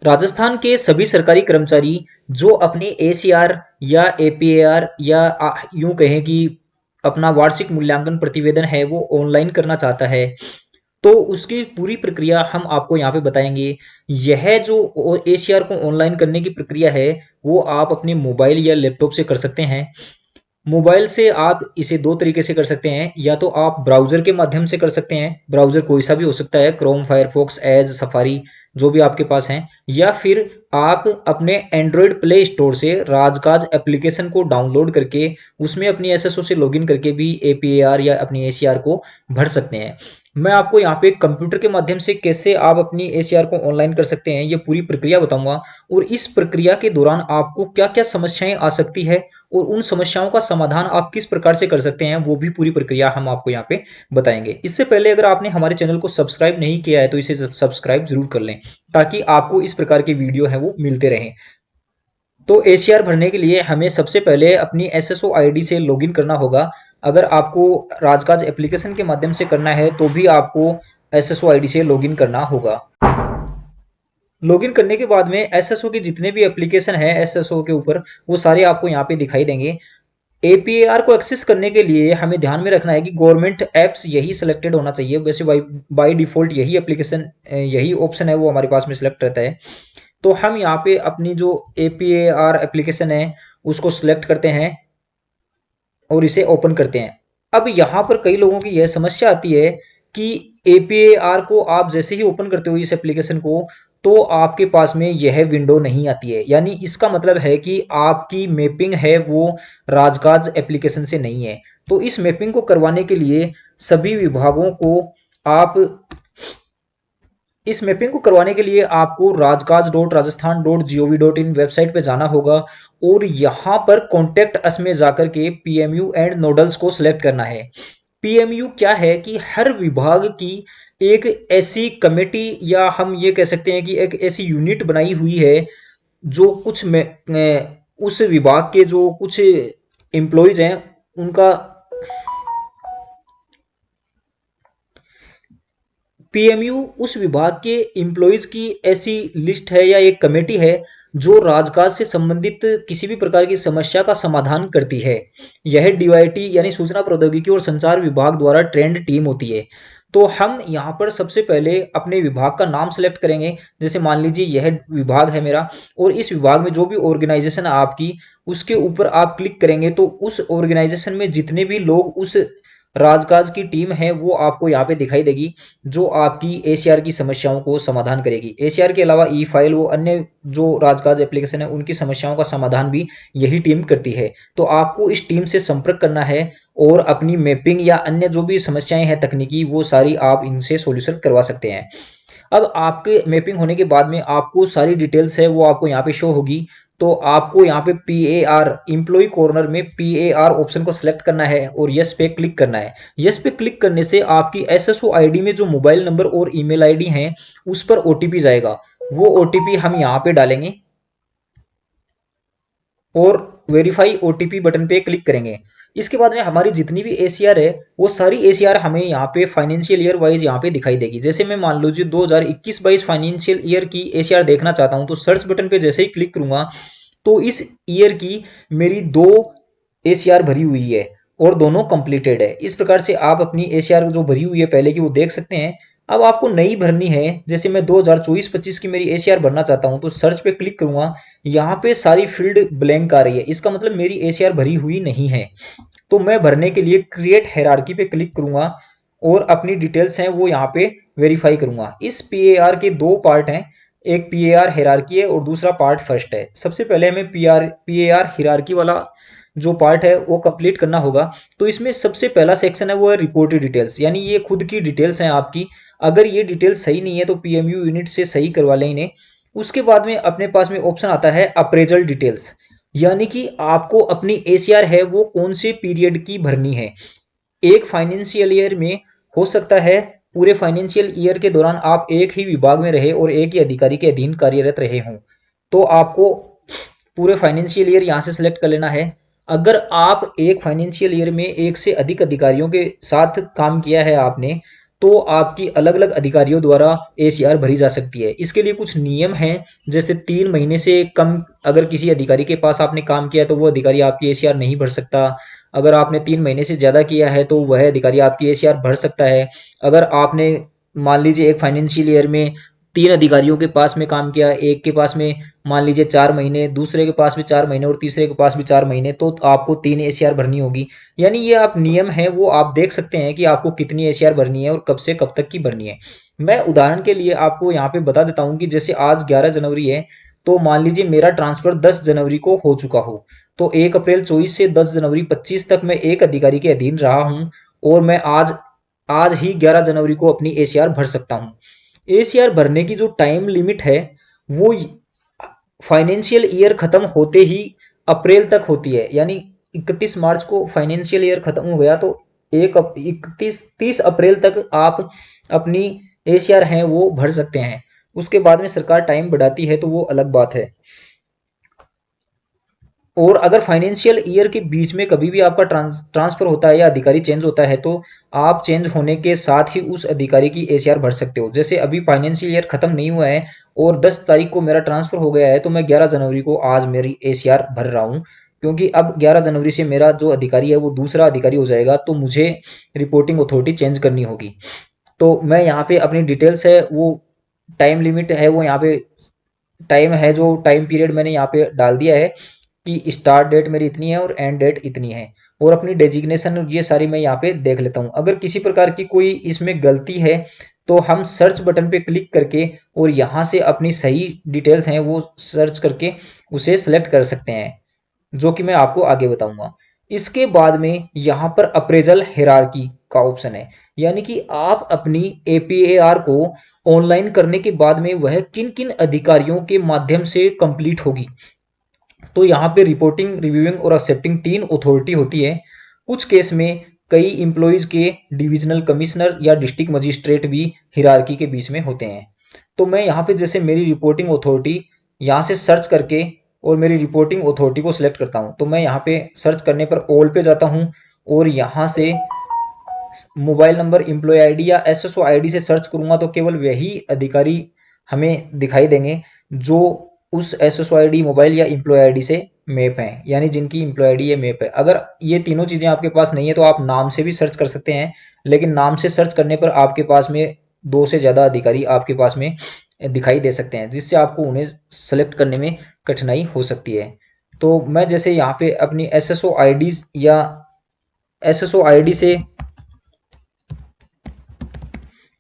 राजस्थान के सभी सरकारी कर्मचारी जो अपने एसीआर या एपीएआर या यूं कहें कि अपना वार्षिक मूल्यांकन प्रतिवेदन है वो ऑनलाइन करना चाहता है, तो उसकी पूरी प्रक्रिया हम आपको यहाँ पे बताएंगे। यह जो एसीआर को ऑनलाइन करने की प्रक्रिया है वो आप अपने मोबाइल या लैपटॉप से कर सकते हैं। मोबाइल से आप इसे दो तरीके से कर सकते हैं, या तो आप ब्राउजर के माध्यम से कर सकते हैं, ब्राउजर कोई सा भी हो सकता है, क्रोम, फायरफॉक्स, एज, सफारी, जो भी आपके पास हैं, या फिर आप अपने एंड्रॉयड प्ले स्टोर से राजकाज एप्लीकेशन को डाउनलोड करके उसमें अपनी एसएसओ से लॉगिन करके भी एपीएआर या अपनी एसीआर को भर सकते हैं। मैं आपको यहाँ पे कंप्यूटर के माध्यम से कैसे आप अपनी एसीआर को ऑनलाइन कर सकते हैं ये पूरी प्रक्रिया बताऊंगा, और इस प्रक्रिया के दौरान आपको क्या क्या समस्याएं आ सकती है और उन समस्याओं का समाधान आप किस प्रकार से कर सकते हैं वो भी पूरी प्रक्रिया हम आपको यहाँ पे बताएंगे। इससे पहले अगर आपने हमारे चैनल को सब्सक्राइब नहीं किया है तो इसे सब्सक्राइब जरूर कर लें, ताकि आपको इस प्रकार के वीडियो है वो मिलते रहें। तो एसीआर भरने के लिए हमें सबसे पहले अपनी एसएसओ आईडी से लॉगिन करना होगा। अगर आपको राजकाज एप्लीकेशन के माध्यम से करना है तो भी आपको एसएसओ आईडी से लॉगिन करना होगा। लॉगिन करने के बाद में एसएसओ के जितने भी एप्लीकेशन है एसएसओ के ऊपर वो सारे आपको यहाँ पे दिखाई देंगे। एपीएआर को एक्सेस करने के लिए हमें ध्यान में रखना है कि गवर्नमेंट एप्स यही सिलेक्टेड होना चाहिए। वैसे बाय डिफॉल्ट यही एप्लीकेशन यही ऑप्शन है वो हमारे पास में सिलेक्ट रहता है। तो हम यहाँ पे अपनी जो एपीएआर एप्लीकेशन है उसको सिलेक्ट करते हैं और इसे ओपन करते हैं। अब यहाँ पर कई लोगों की यह समस्या आती है कि एपीएआर को आप जैसे ही ओपन करते हो इस एप्लीकेशन को, तो आपके पास में यह विंडो नहीं आती है। यानी इसका मतलब है कि आपकी मैपिंग है वो राजकाज एप्लीकेशन से नहीं है। तो इस मैपिंग को करवाने के लिए सभी विभागों को आप इस मैपिंग को करवाने के लिए आपको rajkaj.rajasthan.gov.in वेबसाइट पे जाना होगा और यहाँ पर कॉन्टेक्ट अस में जाकर के पीएमयू एंड नोडल्स को सिलेक्ट करना है। पीएमयू क्या है कि हर विभाग की एक ऐसी कमेटी या हम ये कह सकते हैं कि एक ऐसी यूनिट बनाई हुई है जो कुछ में उस विभाग के जो कुछ एम्प्लॉयज हैं उनका पीएमयू उस विभाग के एम्प्लॉयज की ऐसी लिस्ट है या एक कमेटी है जो राजकाज से संबंधित किसी भी प्रकार की समस्या का समाधान करती है। यह डीआईटी यानी सूचना प्रौद्योगिकी और संचार विभाग द्वारा ट्रेंड टीम होती है। तो हम यहाँ पर सबसे पहले अपने विभाग का नाम सेलेक्ट करेंगे। जैसे मान लीजिए यह विभाग है मेरा और इस विभाग में जो भी ऑर्गेनाइजेशन है आपकी उसके ऊपर आप क्लिक करेंगे तो उस ऑर्गेनाइजेशन में जितने भी लोग उस राजकाज की टीम है वो आपको यहाँ पे दिखाई देगी जो आपकी एसीआर की समस्याओं को समाधान करेगी। एसीआर के अलावा ई फाइल वो अन्य जो राजकाज एप्लीकेशन है उनकी समस्याओं का समाधान भी यही टीम करती है। तो आपको इस टीम से संपर्क करना है और अपनी मैपिंग या अन्य जो भी समस्याएं हैं तकनीकी वो सारी आप इनसे सॉल्यूशन करवा सकते हैं। अब आपके मैपिंग होने के बाद में आपको सारी डिटेल्स है वो आपको यहाँ पे शो होगी। तो आपको यहाँ पे पीएआर एम्प्लॉय कॉर्नर में पीएआर ऑप्शन को सिलेक्ट करना है और यस पे क्लिक करना है। यस पे क्लिक करने से आपकी एसएसओ आईडी में जो मोबाइल नंबर और ईमेल आईडी है उस पर ओटीपी जाएगा। वो ओटीपी हम यहाँ पे डालेंगे और वेरीफाई ओटीपी बटन पे क्लिक करेंगे। इसके बाद में हमारी जितनी भी एसीआर है वो सारी एसीआर हमें यहाँ पे फाइनेंशियल ईयर वाइज यहाँ पे दिखाई देगी। जैसे मैं मान लीजिए 2021-22 फाइनेंशियल ईयर की एसीआर देखना चाहता हूँ तो सर्च बटन पे जैसे ही क्लिक करूंगा तो इस ईयर की मेरी 2 एसीआर भरी हुई है और दोनों कंप्लीटेड है। इस प्रकार से आप अपनी एसीआर जो भरी हुई है पहले की वो देख सकते हैं। अब आपको नई भरनी है, जैसे मैं 2024-25 की मेरी एसीआर भरना चाहता हूं तो सर्च पे क्लिक करूंगा। यहाँ पे सारी फील्ड ब्लैंक आ रही है, इसका मतलब मेरी एसीआर भरी हुई नहीं है। तो मैं भरने के लिए क्रिएट हायरार्की पे क्लिक करूंगा और अपनी डिटेल्स हैं वो यहाँ पे वेरीफाई करूंगा। इस पीएआर के 2 पार्ट हैं, एक पीएआर हायरार्की है और दूसरा पार्ट फर्स्ट है। सबसे पहले हमें पीएआर हायरार्की वाला जो पार्ट है वो कंप्लीट करना होगा। तो इसमें सबसे पहला सेक्शन है वो है रिपोर्टेड डिटेल्स, यानी ये खुद की डिटेल्स हैं आपकी। अगर ये डिटेल्स सही नहीं है तो पीएमयू यूनिट से सही करवा लें इन्हें। उसके बाद में अपने पास में ऑप्शन आता है अप्रेजल डिटेल्स, यानी कि आपको अपनी एसीआर है वो कौन से पीरियड की भरनी है। एक फाइनेंशियल ईयर में हो सकता है पूरे फाइनेंशियल ईयर के दौरान आप एक ही विभाग में रहे और एक ही अधिकारी के अधीन कार्यरत रहे हों, तो आपको पूरे फाइनेंशियल ईयर यहाँ से सिलेक्ट कर लेना है। अगर आप एक फाइनेंशियल ईयर में एक से अधिक अधिकारियों के साथ काम किया है आपने तो आपकी अलग अलग अधिकारियों द्वारा एसीआर भरी जा सकती है। इसके लिए कुछ नियम हैं, जैसे 3 महीने से कम अगर किसी अधिकारी के पास आपने काम किया तो वो अधिकारी आपकी एसीआर नहीं भर सकता। अगर आपने 3 महीने से ज़्यादा किया है तो वह अधिकारी आपकी एसीआर भर सकता है। अगर आपने मान लीजिए एक फाइनेंशियल ईयर में 3 अधिकारियों के पास में काम किया, एक के पास में मान लीजिए 4 महीने, दूसरे के पास भी 4 महीने और तीसरे के पास भी 4 महीने, तो आपको 3 एसीआर भरनी होगी। यानी ये आप नियम है वो आप देख सकते हैं कि आपको कितनी एसीआर भरनी है और कब से कब तक की भरनी है। मैं उदाहरण के लिए आपको यहाँ पे बता देता हूँ कि जैसे आज 11 जनवरी है, तो मान लीजिए मेरा ट्रांसफर 10 जनवरी को हो चुका हो, तो 1 अप्रैल 24 से 10 जनवरी 25 तक मैं एक अधिकारी के अधीन रहा हूँ, और मैं आज आज ही 11 जनवरी को अपनी एसीआर भर सकता हूँ। एसीआर भरने की जो टाइम लिमिट है वो फाइनेंशियल ईयर खत्म होते ही अप्रैल तक होती है। यानी 31 मार्च को फाइनेंशियल ईयर खत्म हो गया तो 30 अप्रैल तक आप अपनी एसीआर हैं वो भर सकते हैं। उसके बाद में सरकार टाइम बढ़ाती है तो वो अलग बात है। और अगर फाइनेंशियल ईयर के बीच में कभी भी आपका ट्रांसफर होता है या अधिकारी चेंज होता है तो आप चेंज होने के साथ ही उस अधिकारी की एसीआर भर सकते हो। जैसे अभी फाइनेंशियल ईयर खत्म नहीं हुआ है और 10 तारीख को मेरा ट्रांसफर हो गया है, तो मैं 11 जनवरी को आज मेरी एसीआर भर रहा हूँ, क्योंकि अब 11 जनवरी से मेरा जो अधिकारी है वो दूसरा अधिकारी हो जाएगा, तो मुझे रिपोर्टिंग अथॉरिटी चेंज करनी होगी। तो मैं यहाँ पे अपनी डिटेल्स है वो टाइम लिमिट है वो यहाँ पे टाइम है जो टाइम पीरियड मैंने यहाँ पे डाल दिया है कि स्टार्ट डेट मेरी इतनी है और एंड डेट इतनी है, और अपनी डेजिग्नेशन ये सारी मैं यहाँ पे देख लेता हूँ। अगर किसी प्रकार की कोई इसमें गलती है तो हम सर्च बटन पे क्लिक करके और यहाँ से अपनी सही डिटेल्स हैं वो सर्च करके उसे सेलेक्ट कर सकते हैं, जो कि मैं आपको आगे बताऊंगा। इसके बाद में यहाँ पर अप्रेजल हिरारकी का ऑप्शन है, यानी कि आप अपनी एपीएआर को ऑनलाइन करने के बाद में वह किन किन अधिकारियों के माध्यम से कंप्लीट होगी। तो यहाँ पे रिपोर्टिंग, रिव्यूइंग और एक्सेप्टिंग 3 अथॉरिटी होती है। कुछ केस में कई एम्प्लॉयज के डिविजनल कमिश्नर या डिस्ट्रिक्ट मजिस्ट्रेट भी हिरारकी के बीच में होते हैं। तो मैं यहाँ पे जैसे मेरी रिपोर्टिंग अथॉरिटी यहाँ से सर्च करके और मेरी रिपोर्टिंग अथॉरिटी को सिलेक्ट करता हूँ, तो मैं यहाँ पे सर्च करने पर ऑल पे जाता हूँ और यहाँ से मोबाइल नंबर, एम्प्लॉय आईडी या एसएसओ आईडी से सर्च करूंगा तो केवल वही अधिकारी हमें दिखाई देंगे जो उस एसएसओ आईडी, मोबाइल या एम्प्लॉय आईडी से मैप है, यानी जिनकी एम्प्लॉय आईडी या मैप है। अगर ये तीनों चीजें आपके पास नहीं है तो आप नाम से भी सर्च कर सकते हैं, लेकिन नाम से सर्च करने पर आपके पास में 2 से ज़्यादा अधिकारी आपके पास में दिखाई दे सकते हैं, जिससे आपको उन्हें सेलेक्ट करने में कठिनाई हो सकती है। तो मैं जैसे यहाँ पे अपनी एसएसओ आईडी या एसएसओ आईडी से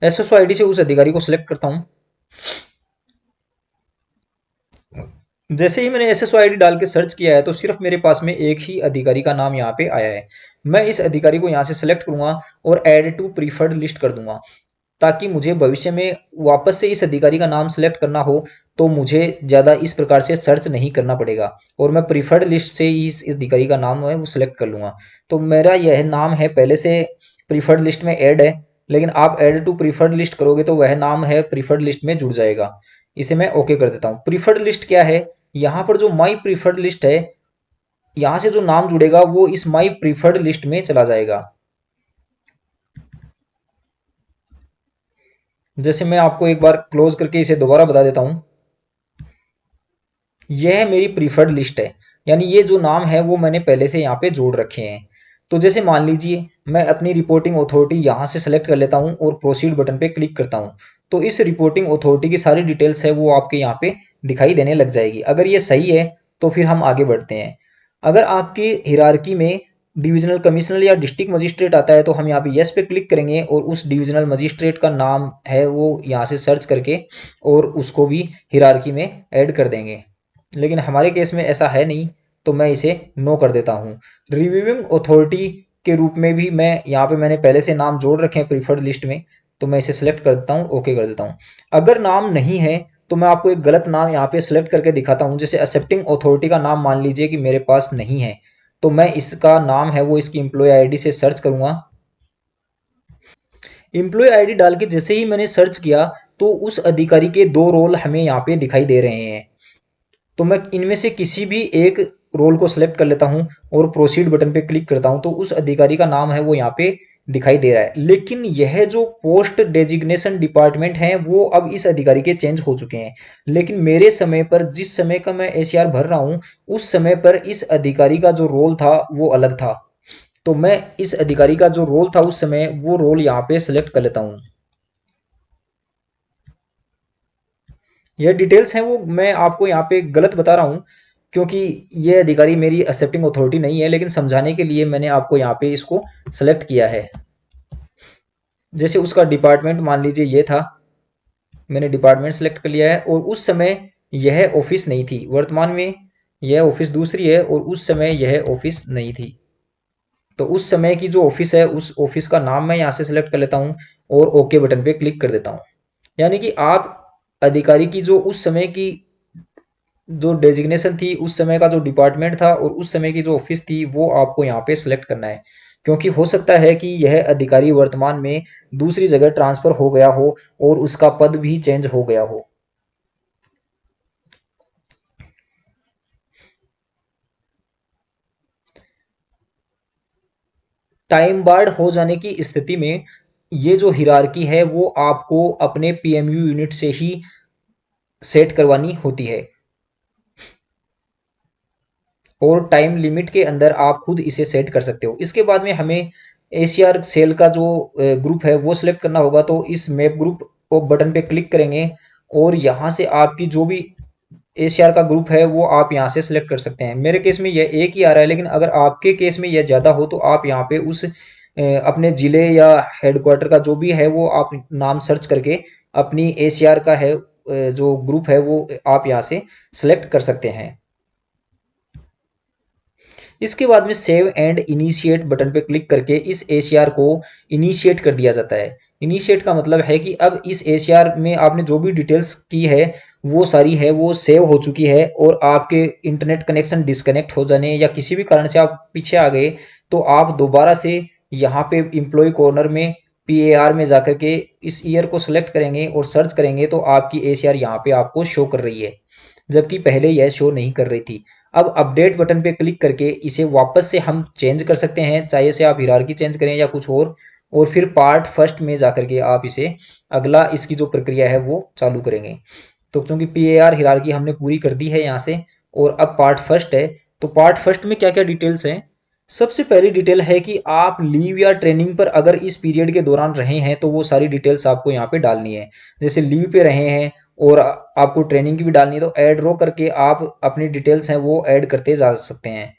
एसएसओ आईडी से उस अधिकारी को सिलेक्ट करता हूँ। जैसे ही मैंने एसएसओ आईडी डाल के सर्च किया है तो सिर्फ मेरे पास में एक ही अधिकारी का नाम यहाँ पे आया है। मैं इस अधिकारी को यहाँ से सिलेक्ट करूंगा और ऐड टू प्रीफर्ड लिस्ट कर दूंगा, ताकि मुझे भविष्य में वापस से इस अधिकारी का नाम सेलेक्ट करना हो तो मुझे ज़्यादा इस प्रकार से सर्च नहीं करना पड़ेगा, और मैं प्रीफर्ड लिस्ट से इस अधिकारी का नाम है वो सिलेक्ट कर लूँगा। तो मेरा यह नाम है पहले से प्रीफर्ड लिस्ट में ऐड है, लेकिन आप ऐड टू प्रीफर्ड लिस्ट करोगे तो वह नाम है प्रीफर्ड लिस्ट में जुड़ जाएगा। इसे मैं ओके कर देता हूँ। प्रीफर्ड लिस्ट क्या है, यहाँ पर जो माई प्रीफर्ड लिस्ट है, यहाँ से जो नाम जुड़ेगा वो इस माई प्रीफर्ड लिस्ट में चला जाएगा। जैसे मैं आपको एक बार क्लोज करके इसे दोबारा बता देता हूँ। यह मेरी प्रीफर्ड लिस्ट है, यानी ये जो नाम है वो मैंने पहले से यहाँ पे जोड़ रखे हैं। तो जैसे मान लीजिए मैं अपनी रिपोर्टिंग अथॉरिटी यहाँ से सेलेक्ट कर लेता हूँ और प्रोसीड बटन पे क्लिक करता हूँ, तो इस रिपोर्टिंग अथॉरिटी की सारी डिटेल्स है वो आपके यहाँ पे दिखाई देने लग जाएगी। अगर ये सही है तो फिर हम आगे बढ़ते हैं। अगर आपकी हिरारकी में डिविजनल कमिश्नर या डिस्ट्रिक्ट मजिस्ट्रेट आता है तो हम यहाँ पे यस पे क्लिक करेंगे और उस डिविजनल मजिस्ट्रेट का नाम है वो यहाँ से सर्च करके और उसको भी हिरारकी में ऐड कर देंगे। लेकिन हमारे केस में ऐसा है नहीं, तो मैं इसे नो कर देता हूँ। रिव्यूइंग अथॉरिटी के रूप में भी मैं यहाँ पे मैंने पहले से नाम जोड़ रखे हैं प्रीफर्ड लिस्ट में, तो मैं इसे सिलेक्ट कर देता हूँ, ओके कर देता हूँ। अगर नाम नहीं है तो मैं आपको एक गलत नाम यहाँ पे सिलेक्ट करके दिखाता हूँ। जैसे एक्सेप्टिंग अथॉरिटी का नाम मान लीजिए कि मेरे पास नहीं है, तो मैं इसका नाम है वो इसकी एम्प्लॉय आईडी से सर्च करूंगा। एम्प्लॉय आईडी डाल के जैसे ही मैंने सर्च किया तो उस अधिकारी के 2 रोल हमें यहाँ पे दिखाई दे रहे हैं। तो मैं इनमें से किसी भी एक रोल को सिलेक्ट कर लेता हूँ और प्रोसीड बटन पे क्लिक करता हूँ, तो उस अधिकारी का नाम है वो यहाँ पे दिखाई दे रहा है। लेकिन यह जो पोस्ट डेजिग्नेशन डिपार्टमेंट है वो अब इस अधिकारी के चेंज हो चुके हैं। लेकिन मेरे समय पर, जिस समय का मैं एसीआर भर रहा हूँ, उस समय पर इस अधिकारी का जो रोल था वो अलग था। तो मैं इस अधिकारी का जो रोल था उस समय, वो रोल यहाँ पे सिलेक्ट कर लेता हूँ। ये डिटेल्स हैं वो मैं आपको यहाँ पे गलत बता रहा हूँ, क्योंकि ये अधिकारी मेरी एक्सेप्टिंग अथॉरिटी नहीं है, लेकिन समझाने के लिए मैंने आपको यहाँ पे इसको सेलेक्ट किया है। जैसे उसका डिपार्टमेंट मान लीजिए ये था, मैंने डिपार्टमेंट सेलेक्ट कर लिया है, और उस समय यह ऑफिस नहीं थी। वर्तमान में यह ऑफिस दूसरी है और उस समय यह ऑफिस नहीं थी। तो उस समय की जो ऑफिस है उस ऑफिस का नाम मैं यहाँ से सिलेक्ट कर लेता हूँ और ओके बटन पे क्लिक कर देता हूँ। यानी कि आप अधिकारी की जो उस समय की जो डेजिग्नेशन थी, उस समय का जो डिपार्टमेंट था और उस समय की जो ऑफिस थी, वो आपको यहाँ पे सिलेक्ट करना है। क्योंकि हो सकता है कि यह अधिकारी वर्तमान में दूसरी जगह ट्रांसफर हो गया हो और उसका पद भी चेंज हो गया हो। टाइम बार्ड हो जाने की स्थिति में ये जो हिरार्की है वो आपको अपने पीएमयू यूनिट से ही सेट करवानी होती है, और टाइम लिमिट के अंदर आप खुद इसे सेट कर सकते हो। इसके बाद में हमें एसीआर सेल का जो ग्रुप है वो सिलेक्ट करना होगा। तो इस मैप ग्रुप को बटन पे क्लिक करेंगे और यहाँ से आपकी जो भी एसीआर का ग्रुप है वो आप यहाँ से सिलेक्ट कर सकते हैं। मेरे केस में यह एक ही आ रहा है, लेकिन अगर आपके केस में यह ज़्यादा हो तो आप यहाँ पे उस अपने ज़िले या हेडक्वार्टर का जो भी है वो आप नाम सर्च करके अपनी एसीआर का है जो ग्रुप है वो आप यहाँ से सिलेक्ट कर सकते हैं। इसके बाद में सेव एंड इनिशिएट बटन पे क्लिक करके इस एसीआर को इनिशिएट कर दिया जाता है। इनिशिएट का मतलब है कि अब इस एसीआर में आपने जो भी डिटेल्स की है वो सारी है वो सेव हो चुकी है, और आपके इंटरनेट कनेक्शन डिस्कनेक्ट हो जाने या किसी भी कारण से आप पीछे आ गए तो आप दोबारा से यहाँ पे एम्प्लॉय कॉर्नर में पीएआर में जाकर के इस ईयर को सिलेक्ट करेंगे और सर्च करेंगे तो आपकी एसीआर यहाँ पे आपको शो कर रही है, जबकि पहले यह शो नहीं कर रही थी। अब अपडेट बटन पे क्लिक करके इसे वापस से हम चेंज कर सकते हैं, चाहे से आप हिरार्की चेंज करें या कुछ और फिर पार्ट फर्स्ट में जाकर के आप इसे अगला इसकी जो प्रक्रिया है वो चालू करेंगे। तो क्योंकि पीएआर हिरार्की हमने पूरी कर दी है यहाँ से, और अब पार्ट फर्स्ट है। तो पार्ट फर्स्ट में क्या क्या डिटेल्स हैं? सबसे पहली डिटेल है कि आप लीव या ट्रेनिंग पर अगर इस पीरियड के दौरान रहे हैं तो वो सारी डिटेल्स आपको यहाँ पे डालनी है। जैसे लीव पे रहे हैं और आपको ट्रेनिंग की भी डालनी है तो ऐड रो करके आप अपनी डिटेल्स हैं वो ऐड करते जा सकते हैं।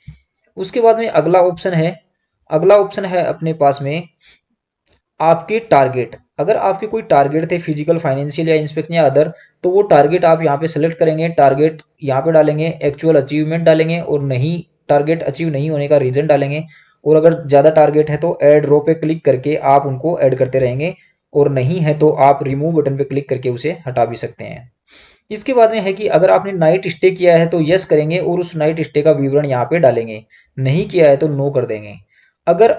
उसके बाद में अगला ऑप्शन है अपने पास में आपके टारगेट। अगर आपके कोई टारगेट थे फिजिकल, फाइनेंशियल या इंस्पेक्शन या अदर, तो वो टारगेट आप यहाँ पे सेलेक्ट करेंगे। टारगेट यहाँ पे डालेंगे, एक्चुअल अचीवमेंट डालेंगे, और नहीं टारगेट अचीव नहीं होने का रीजन डालेंगे। और अगर ज़्यादा टारगेट है तो ऐड रो पे क्लिक करके आप उनको ऐड करते रहेंगे, और नहीं है तो आप रिमूव बटन पे क्लिक करके उसे हटा भी सकते हैं। इसके बाद में है कि अगर आपने नाइट स्टे किया है तो यस करेंगे और उस नाइट स्टे का विवरण यहाँ पे डालेंगे, नहीं किया है तो नो कर देंगे। अगर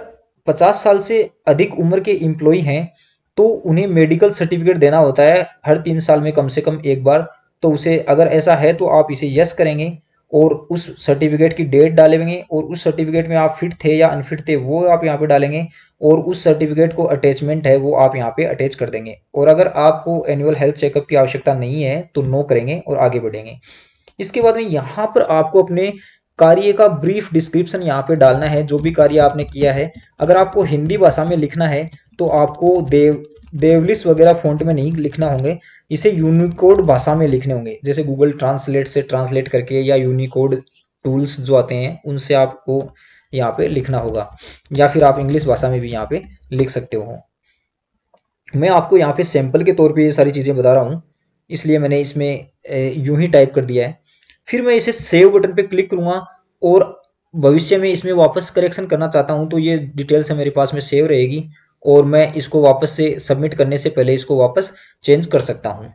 50 साल से अधिक उम्र के एम्प्लॉय हैं तो उन्हें मेडिकल सर्टिफिकेट देना होता है हर 3 साल में कम से कम एक बार। तो उसे अगर ऐसा है तो आप इसे यस करेंगे और उस सर्टिफिकेट की डेट डालेंगे, और उस सर्टिफिकेट में आप फिट थे या अनफिट थे वो आप यहाँ पे डालेंगे, और उस सर्टिफिकेट को अटैचमेंट है वो आप यहाँ पे अटैच कर देंगे। और अगर आपको एनुअल हेल्थ चेकअप की आवश्यकता नहीं है तो नो करेंगे और आगे बढ़ेंगे। इसके बाद में यहाँ पर आपको अपने कार्य का ब्रीफ डिस्क्रिप्शन यहाँ पे डालना है, जो भी कार्य आपने किया है। अगर आपको हिंदी भाषा में लिखना है तो आपको देवलिस वगैरह फ़ॉन्ट में नहीं लिखना होंगे, इसे यूनिकोड भाषा में लिखने होंगे। जैसे गूगल ट्रांसलेट से ट्रांसलेट करके या यूनिकोड टूल्स जो आते हैं उनसे आपको यहाँ पे लिखना होगा, या फिर आप इंग्लिश भाषा में भी यहाँ पे लिख सकते हो। मैं आपको यहाँ पे सैंपल के तौर पे ये सारी चीज़ें बता रहा हूँ, इसलिए मैंने इसमें यूं ही टाइप कर दिया है। फिर मैं इसे सेव बटन पे क्लिक करूँगा, और भविष्य में इसमें वापस करेक्शन करना चाहता हूँ तो ये डिटेल्स है मेरे पास में सेव रहेगी, और मैं इसको वापस से सबमिट करने से पहले इसको वापस चेंज कर सकता हूँ।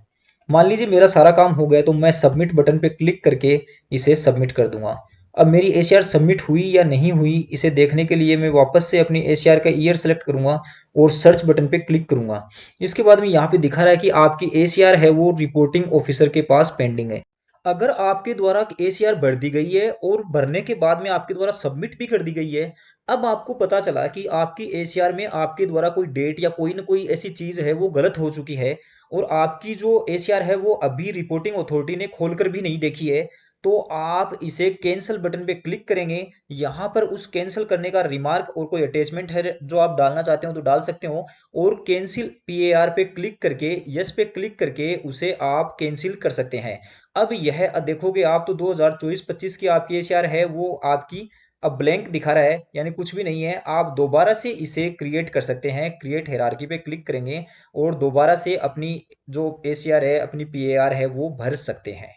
मान लीजिए मेरा सारा काम हो गया तो मैं सबमिट बटन पे क्लिक करके इसे सबमिट कर दूंगा। अब मेरी एसीआर सबमिट हुई या नहीं हुई इसे देखने के लिए मैं वापस से अपनी एसीआर का ईयर सेलेक्ट करूंगा और सर्च बटन पे क्लिक करूंगा। इसके बाद में यहाँ पे दिखा रहा है कि आपकी एसीआर है वो रिपोर्टिंग ऑफिसर के पास पेंडिंग है। अगर आपके द्वारा एसीआर भर दी गई है और भरने के बाद में आपके द्वारा सबमिट भी कर दी गई है, अब आपको पता चला कि आपकी एसीआर में आपके द्वारा कोई डेट या कोई ना कोई ऐसी चीज है वो गलत हो चुकी है, और आपकी जो एसीआर है वो अभी रिपोर्टिंग अथॉरिटी ने खोलकर भी नहीं देखी है, तो आप इसे कैंसिल बटन पे क्लिक करेंगे। यहाँ पर उस कैंसिल करने का रिमार्क और कोई अटैचमेंट है जो आप डालना चाहते हो तो डाल सकते हो, और कैंसिल पीएआर पे क्लिक करके, यस पे क्लिक करके उसे आप कैंसिल कर सकते हैं। अब यह देखोगे आप तो 2024-25 की आपकी एसीआर है वो आपकी अब ब्लैंक दिखा रहा है, यानी कुछ भी नहीं है। आप दोबारा से इसे क्रिएट कर सकते हैं, क्रिएट हायरार्की पे क्लिक करेंगे और दोबारा से अपनी जो एसीआर है, अपनी पीएआर है वो भर सकते हैं।